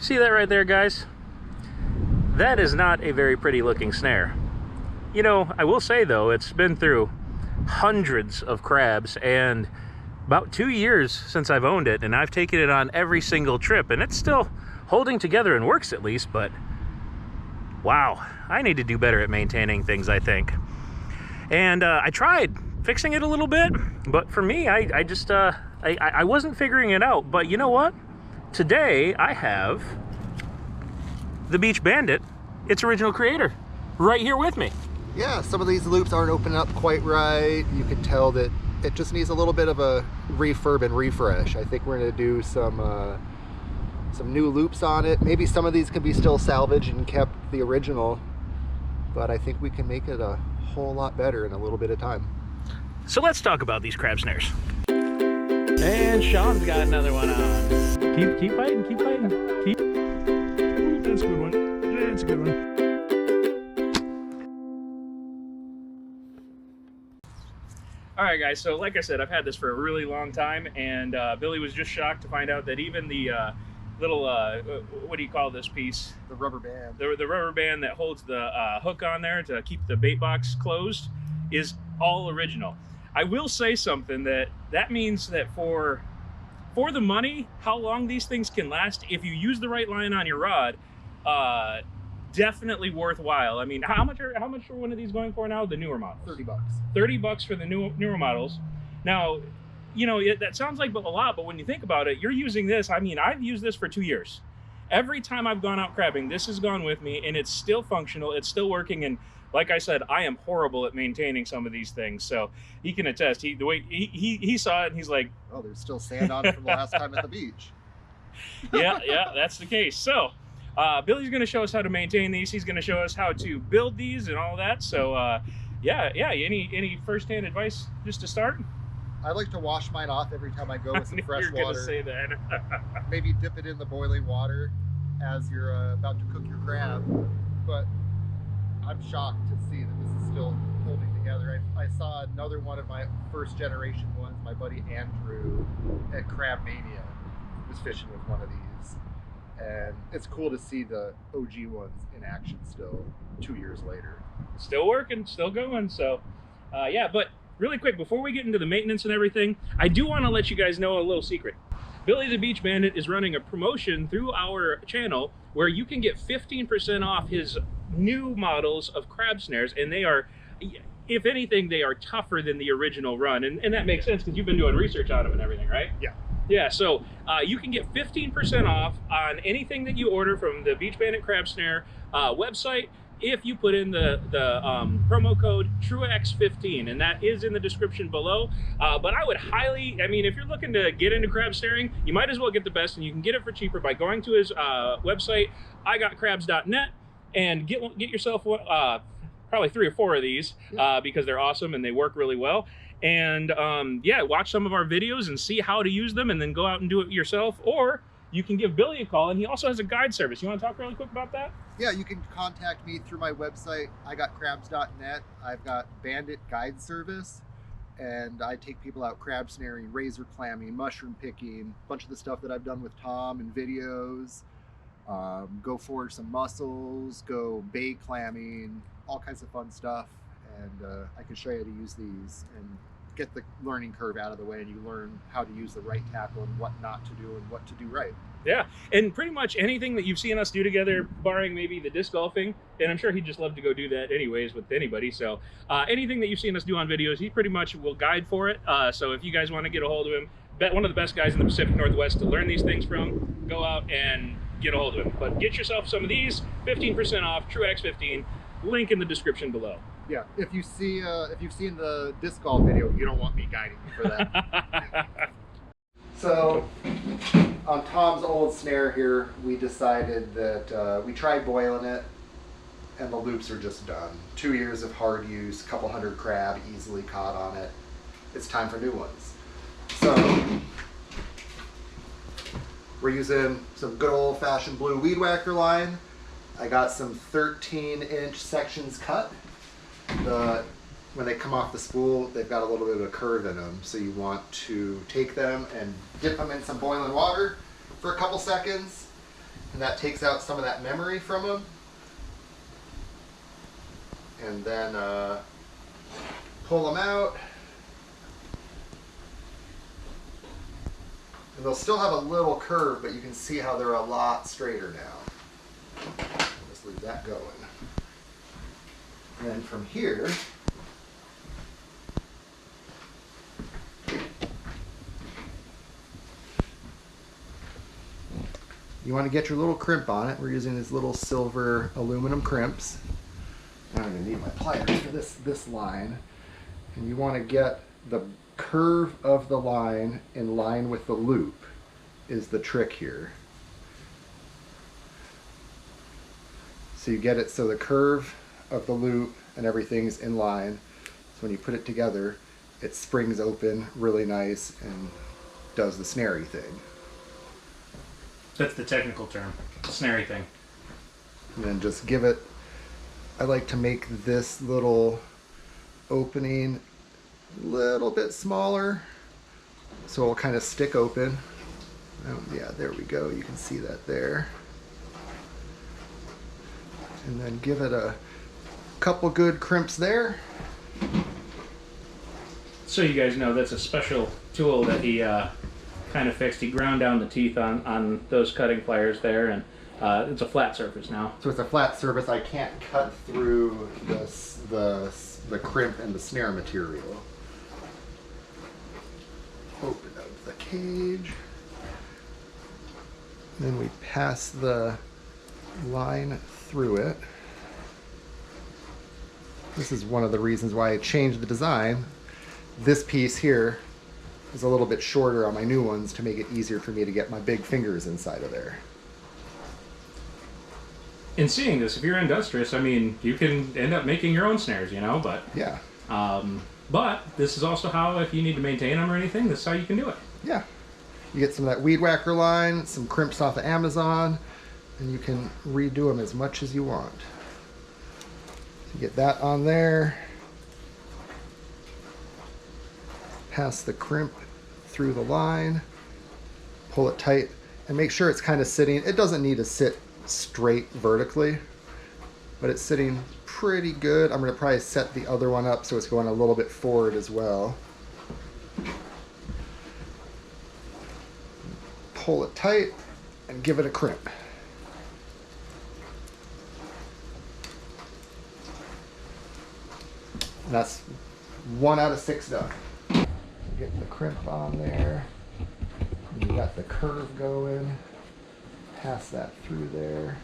See that right there, guys? That is not a very pretty looking snare. You know, I will say though, it's been through hundreds of crabs and about 2 years since I've owned it, and I've taken it on every single trip, and it's still holding together and works at least, but wow, I need to do better at maintaining things, I think. And I tried fixing it a little bit, but for me, I just I wasn't figuring it out. But you know what? Today I have the Beach Bandit, its original creator, right here with me. Yeah, some of these loops aren't opening up quite right. You can tell that it just needs a little bit of a refurb and refresh. I think we're gonna do some new loops on it. Maybe some of these can be still salvaged and kept the original, but I think we can make it a whole lot better in a little bit of time. So let's talk about these crab snares. And Sean's got another one on. Keep fighting, keep fighting. Ooh, that's a good one. That's a good one. All right, guys, so like I said, I've had this for a really long time, and Billy was just shocked to find out that even the little, what do you call this piece? The rubber band. The rubber band that holds the hook on there to keep the bait box closed is all original. I will say something that means that for the money, how long these things can last, if you use the right line on your rod, definitely worthwhile. I mean, how much are one of these going for now? The newer models. 30 bucks. 30 bucks for the newer models. Now, you know, that sounds like a lot, but when you think about it, you're using this. I mean, I've used this for 2 years. Every time I've gone out crabbing, this has gone with me, and it's still functional. It's still working. And like I said, I am horrible at maintaining some of these things. So he can attest. The way he saw it, and he's like, oh, there's still sand on it from the last time at the beach. yeah, that's the case. So Billy's going to show us how to maintain these. He's going to show us how to build these and all that. So yeah. Any first-hand advice just to start? I like to wash mine off every time I go with some fresh water. You're going to say that. Maybe dip it in the boiling water as you're about to cook your crab. But I'm shocked to see that this is still holding together. I saw another one of my first generation ones, my buddy Andrew at Crab Mania was fishing with one of these. And it's cool to see the OG ones in action still 2 years later. Still working, still going. So yeah, but really quick, before we get into the maintenance and everything, I do want to let you guys know a little secret. Billy the Beach Bandit is running a promotion through our channel where you can get 15% off his new models of crab snares, and they are, if anything, they are tougher than the original run, and that makes sense because you've been doing research on them and everything, right? Yeah, so you can get 15% off on anything that you order from the Beach Bandit Crab Snare website if you put in the promo code truax15, and that is in the description below. But I would highly, I mean, if you're looking to get into crab snaring, you might as well get the best, and you can get it for cheaper by going to his website, igotcrabs.net, and get yourself probably 3 or 4 of these because they're awesome and they work really well. And yeah, watch some of our videos and see how to use them, and then go out and do it yourself. Or you can give Billy a call, and he also has a guide service. You want to talk really quick about that? Yeah, you can contact me through my website, igotcrabs.net. I've got Bandit Guide Service, and I take people out crab snaring, razor clamming, mushroom picking, a bunch of the stuff that I've done with Tom in videos. Go forage some mussels, go bait clamming, all kinds of fun stuff. And I can show you how to use these and get the learning curve out of the way, and you learn how to use the right tackle and what not to do and what to do right. Yeah, and pretty much anything that you've seen us do together, barring maybe the disc golfing, and I'm sure he'd just love to go do that anyways with anybody. So anything that you've seen us do on videos, he pretty much will guide for it. So if you guys want to get a hold of him, one of the best guys in the Pacific Northwest to learn these things from, go out and get a hold of him. But get yourself some of these, 15% off, truax15, link in the description below. Yeah, if you've seen the disc golf video, you don't want me guiding you for that. So, on Tom's old snare here, we decided that we tried boiling it, and the loops are just done. 2 years of hard use, a couple hundred crab easily caught on it. It's time for new ones. So, we're using some good old-fashioned blue weed whacker line. I got some 13-inch sections cut. When they come off the spool, they've got a little bit of a curve in them, so you want to take them and dip them in some boiling water for a couple seconds, And that takes out some of that memory from them. And then pull them out. And they'll still have a little curve, but you can see how they're a lot straighter now. Just leave that going. And then from here, you want to get your little crimp on it. We're using these little silver aluminum crimps. I'm going to need my pliers for this line. And you want to get the curve of the line in line with the loop is the trick here. So you get it so the curve of the loop and everything's in line. So when you put it together, it springs open really nice and does the snary thing. That's the technical term, the snary thing. And then just give it, I like to make this little opening a little bit smaller so it'll kind of stick open. Yeah, there we go. You can see that there. And then give it a couple good crimps there. So you guys know that's a special tool that he kind of fixed. He ground down the teeth on those cutting pliers there, and it's a flat surface now. So it's a flat surface. I can't cut through the crimp and the snare material. Open up the cage. Then we pass the line through it. This is one of the reasons why I changed the design. This piece here is a little bit shorter on my new ones to make it easier for me to get my big fingers inside of there. In seeing this, if you're industrious, I mean, you can end up making your own snares, you know, but yeah. But this is also how, if you need to maintain them or anything, this is how you can do it. Yeah. You get some of that weed whacker line, some crimps off of Amazon, and you can redo them as much as you want. So get that on there. Pass the crimp through the line, pull it tight, and make sure it's kind of sitting. It doesn't need to sit straight vertically, but it's sitting pretty good. I'm going to probably set the other one up so it's going a little bit forward as well. Pull it tight and give it a crimp. And that's 1 out of 6 done. Get the crimp on there. You got the curve going. Pass that through there.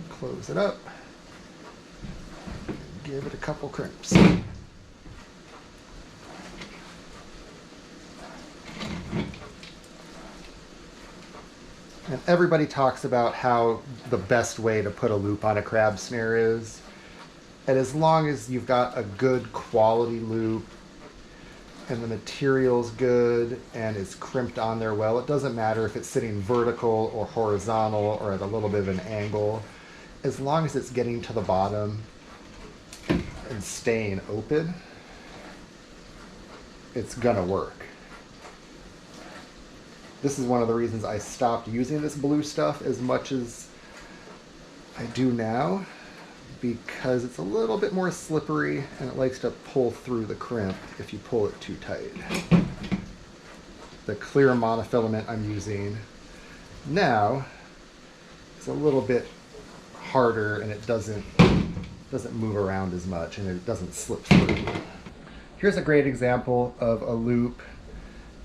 Close it up. Give it a couple crimps. And everybody talks about how the best way to put a loop on a crab snare is. And as long as you've got a good quality loop and the material's good and is crimped on there well, it doesn't matter if it's sitting vertical or horizontal or at a little bit of an angle. As long as it's getting to the bottom and staying open, it's gonna work. This is one of the reasons I stopped using this blue stuff as much as I do now, because it's a little bit more slippery and it likes to pull through the crimp if you pull it too tight. The clear monofilament I'm using now is a little bit harder and it doesn't move around as much and it doesn't slip through. Here's a great example of a loop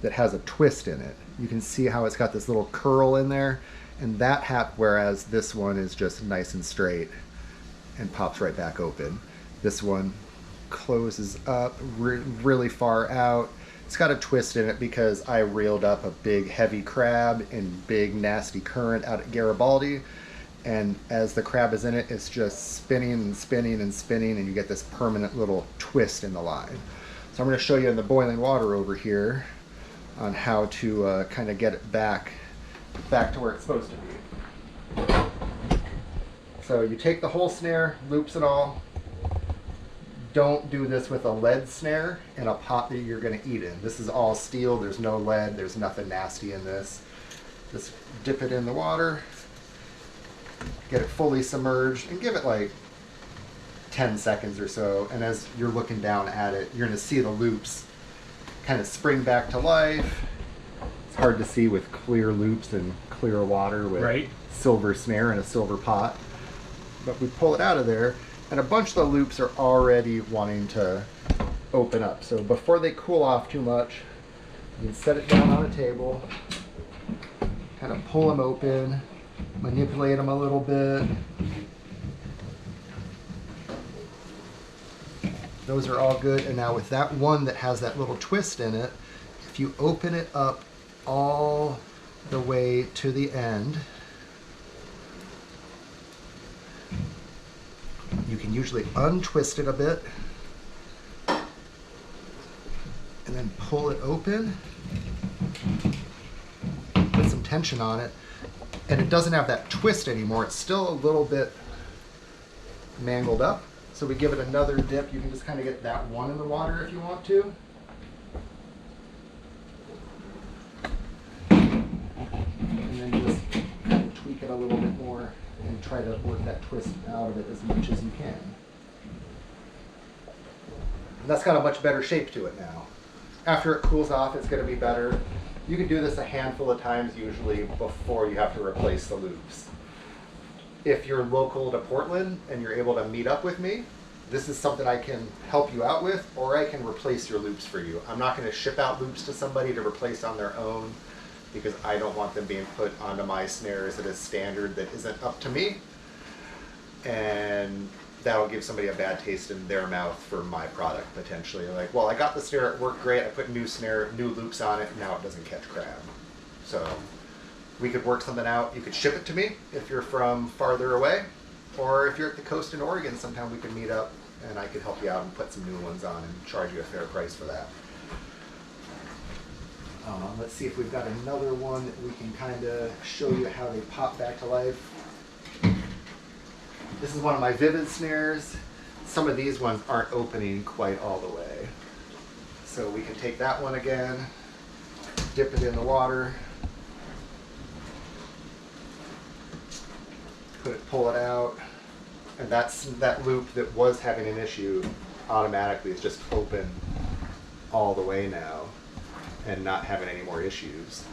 that has a twist in it. You can see how it's got this little curl in there, and that whereas this one is just nice and straight and pops right back open. This one closes up really far out. It's got a twist in it because I reeled up a big heavy crab in big nasty current out at Garibaldi, and as the crab is in it, it's just spinning and spinning and spinning, and you get this permanent little twist in the line. So I'm going to show you in the boiling water over here on how to kind of get it back to where it's supposed to be. So you take the whole snare, loops it all, don't do this with a lead snare in a pot that you're going to eat in. This is all steel. There's no lead. There's nothing nasty in this. Just dip it in the water, get it fully submerged, and give it like 10 seconds or so. And as you're looking down at it, you're going to see the loops kind of spring back to life. It's hard to see with clear loops and clear water with silver snare in a silver pot. But we pull it out of there, and a bunch of the loops are already wanting to open up. So before they cool off too much, you can set it down on a table, kind of pull them open, manipulate them a little bit. Those are all good. And now with that one that has that little twist in it, if you open it up all the way to the end, you can usually untwist it a bit and then pull it open, put some tension on it, and it doesn't have that twist anymore. It's still a little bit mangled up. So we give it another dip. You can just kind of get that one in the water if you want to. And then just kind of tweak it a little bit more and try to work that twist out of it as much as you can. And that's got a much better shape to it now. After it cools off, it's going to be better. You can do this a handful of times usually before you have to replace the loops. If you're local to Portland and you're able to meet up with me, this is something I can help you out with, or I can replace your loops for you. I'm not going to ship out loops to somebody to replace on their own because I don't want them being put onto my snares at a standard that isn't up to me. And that'll give somebody a bad taste in their mouth for my product potentially. Like, well, I got the snare, it worked great, I put new loops on it, and now it doesn't catch crab. So we could work something out. You could ship it to me if you're from farther away, or if you're at the coast in Oregon, sometime we could meet up and I could help you out and put some new ones on and charge you a fair price for that. Let's see if we've got another one that we can kind of show you how they pop back to life. This is one of my Vivid snares. Some of these ones aren't opening quite all the way. So we can take that one again, dip it in the water, pull it out, and that's that loop that was having an issue automatically is just open all the way now and not having any more issues.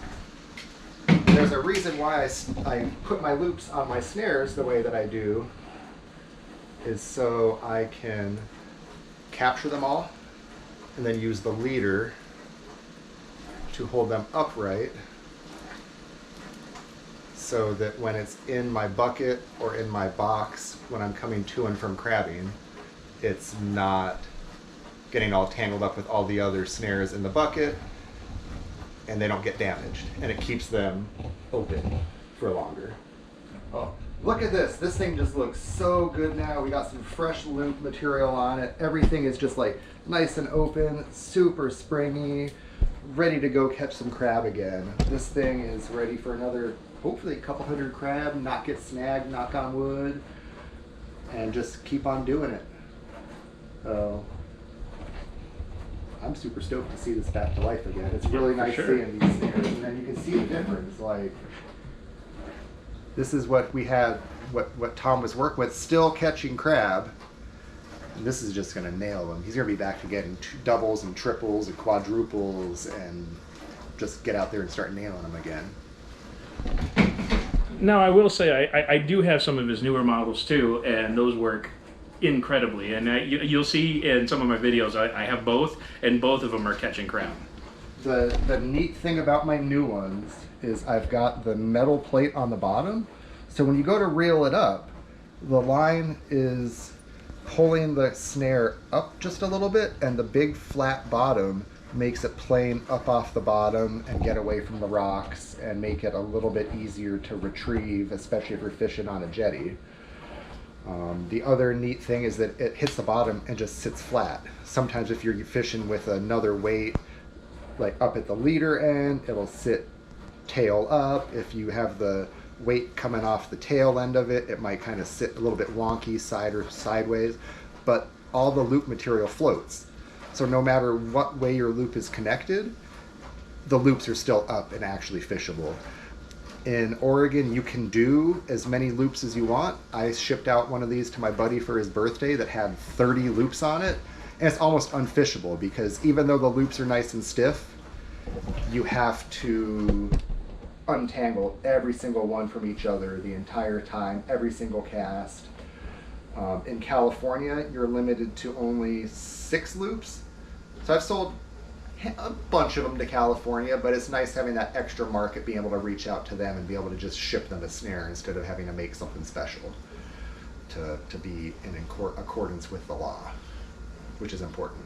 And there's a reason why I put my loops on my snares the way that I do, is so I can capture them all and then use the leader to hold them upright, so that when it's in my bucket or in my box when I'm coming to and from crabbing, it's not getting all tangled up with all the other snares in the bucket and they don't get damaged, and it keeps them open for longer. Oh, look at this. This thing just looks so good now. We got some fresh loop material on it. Everything is just like nice and open, super springy, ready to go catch some crab again. This thing is ready for another, hopefully a couple hundred crab, not get snagged, knock on wood, and just keep on doing it. So I'm super stoked to see this back to life again. It's really nice seeing these snares, and then you can see the difference. Like, this is what we had, what Tom was working with, still catching crab. And this is just going to nail him. He's going to be back to getting doubles and triples and quadruples and just get out there and start nailing them again. Now, I will say I do have some of his newer models too, and those work incredibly. And you'll see in some of my videos, I have both, and both of them are catching crab. The neat thing about my new ones is I've got the metal plate on the bottom. So when you go to reel it up, the line is pulling the snare up just a little bit, and the big flat bottom makes it plane up off the bottom and get away from the rocks and make it a little bit easier to retrieve, especially if you're fishing on a jetty. The other neat thing is that it hits the bottom and just sits flat. Sometimes if you're fishing with another weight, like up at the leader end, it'll sit tail up. If you have the weight coming off the tail end of it, it might kind of sit a little bit wonky side or sideways. But all the loop material floats. So no matter what way your loop is connected, the loops are still up and actually fishable. In Oregon, you can do as many loops as you want. I shipped out one of these to my buddy for his birthday that had 30 loops on it, and it's almost unfishable because even though the loops are nice and stiff, you have to untangle every single one from each other the entire time, every single cast. In California, you're limited to only 6 loops. So I've sold a bunch of them to California, but it's nice having that extra market, being able to reach out to them and be able to just ship them a snare instead of having to make something special to be in accordance with the law, which is important.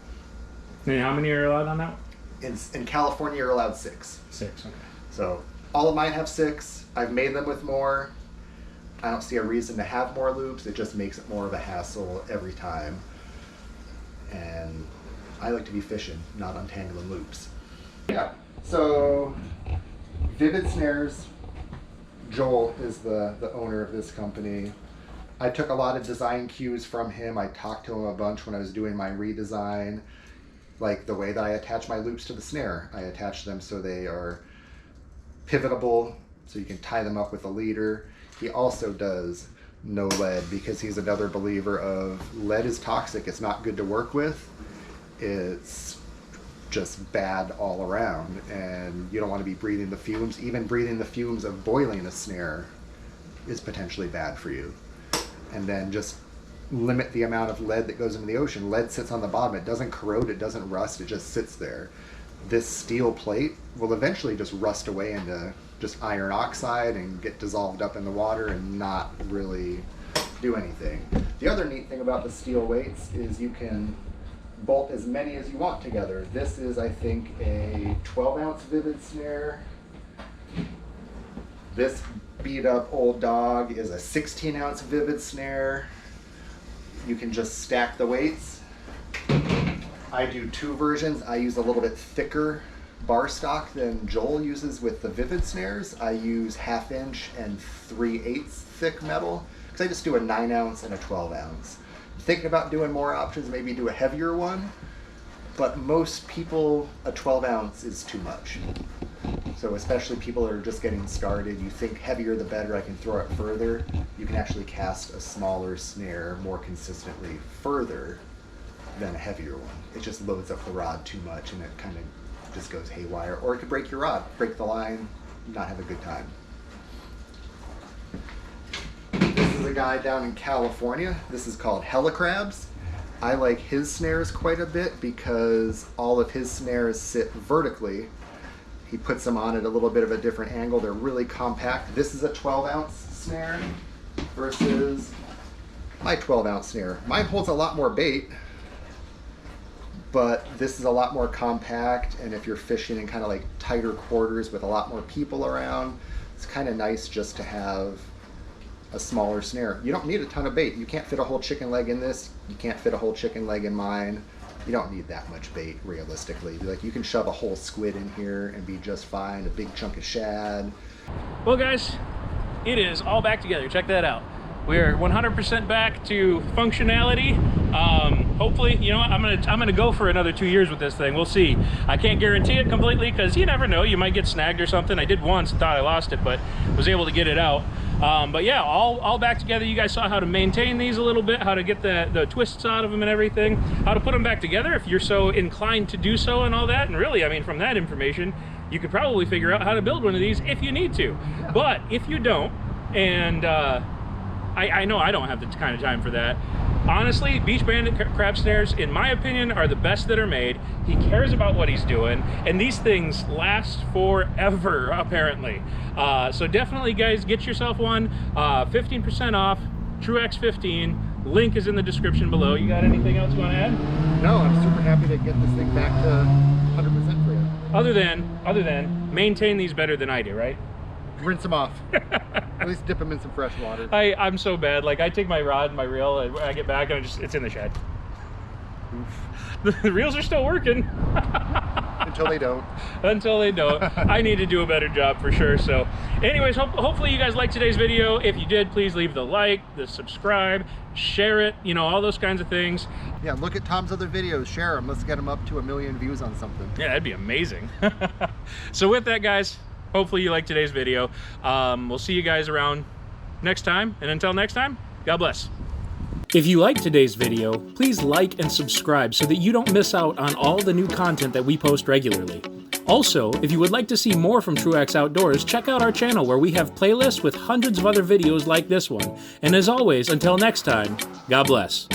And how many are allowed on that one? In California, you're allowed 6. 6, okay. So all of mine have 6. I've made them with more. I don't see a reason to have more loops. It just makes it more of a hassle every time. And I like to be fishing, not untangling loops. Yeah, so Vivid Snares, Joel is the owner of this company. I took a lot of design cues from him. I talked to him a bunch when I was doing my redesign. Like the way that I attach my loops to the snare. I attach them so they are pivotable, so you can tie them up with a leader. He also does no lead because he's another believer of lead is toxic. It's not good to work with. It's just bad all around, and you don't want to be breathing the fumes. Even breathing the fumes of boiling a snare is potentially bad for you. And then just limit the amount of lead that goes into the ocean. Lead sits on the bottom. It doesn't corrode, it doesn't rust, it just sits there. This steel plate will eventually just rust away into just iron oxide and get dissolved up in the water and not really do anything. The other neat thing about the steel weights is you can bolt as many as you want together. This is, I think, a 12-ounce Vivid snare. This beat up old dog is a 16-ounce Vivid snare. You can just stack the weights. I do 2 versions. I use a little bit thicker bar stock than Joel uses with the Vivid snares. I use 1/2 inch and 3/8 thick metal because I just do a 9-ounce and a 12-ounce. Thinking about doing more options, maybe do a heavier one, but most people, a 12-ounce is too much. So especially people that are just getting started, you think heavier the better, I can throw it further. You can actually cast a smaller snare more consistently further than a heavier one. It just loads up the rod too much and it kind of just goes haywire. Or it could break your rod, break the line, not have a good time. This is a guy down in California. This is called Helicrabs. I like his snares quite a bit because all of his snares sit vertically. He puts them on at a little bit of a different angle. They're really compact. This is a 12-ounce snare versus my 12-ounce snare. Mine holds a lot more bait, but this is a lot more compact, and if you're fishing in kind of like tighter quarters with a lot more people around, it's kind of nice just to have a smaller snare. You don't need a ton of bait. You can't fit a whole chicken leg in this. You can't fit a whole chicken leg in mine. You don't need that much bait, realistically. Like, you can shove a whole squid in here and be just fine, a big chunk of shad. Well guys, it is all back together. Check that out. We're 100% back to functionality. Hopefully, you know what, I'm gonna go for another 2 years with this thing. We'll see. I can't guarantee it completely because you never know. You might get snagged or something. I did once, thought I lost it, but was able to get it out. But yeah, all back together. You guys saw how to maintain these a little bit, how to get the twists out of them and everything, how to put them back together if you're so inclined to do so and all that. And really, I mean, from that information, you could probably figure out how to build one of these if you need to. But if you don't, and I know I don't have the kind of time for that. Honestly, Beach Bandit Crab Snares, in my opinion, are the best that are made. He cares about what he's doing, and these things last forever, apparently. So definitely, guys, get yourself one. 15% off, truax.ent. Link is in the description below. You got anything else you want to add? No, I'm super happy to get this thing back to 100% for you. Other than maintain these better than I do, right? Rinse them off. At least dip them in some fresh water. I'm so bad. Like, I take my rod and my reel, and when I get back, it's in the shed. Oof. The reels are still working. Until Until they don't. Until they don't. I need to do a better job for sure. So anyways, hopefully you guys liked today's video. If you did, please leave the like, the subscribe, share it, you know, all those kinds of things. Yeah, look at Tom's other videos, share them. Let's get them up to 1 million views on something. Yeah, that'd be amazing. So with that, guys, hopefully you liked today's video. We'll see you guys around next time. And until next time, God bless. If you liked today's video, please like and subscribe so that you don't miss out on all the new content that we post regularly. Also, if you would like to see more from Truax Outdoors, check out our channel where we have playlists with hundreds of other videos like this one. And as always, until next time, God bless.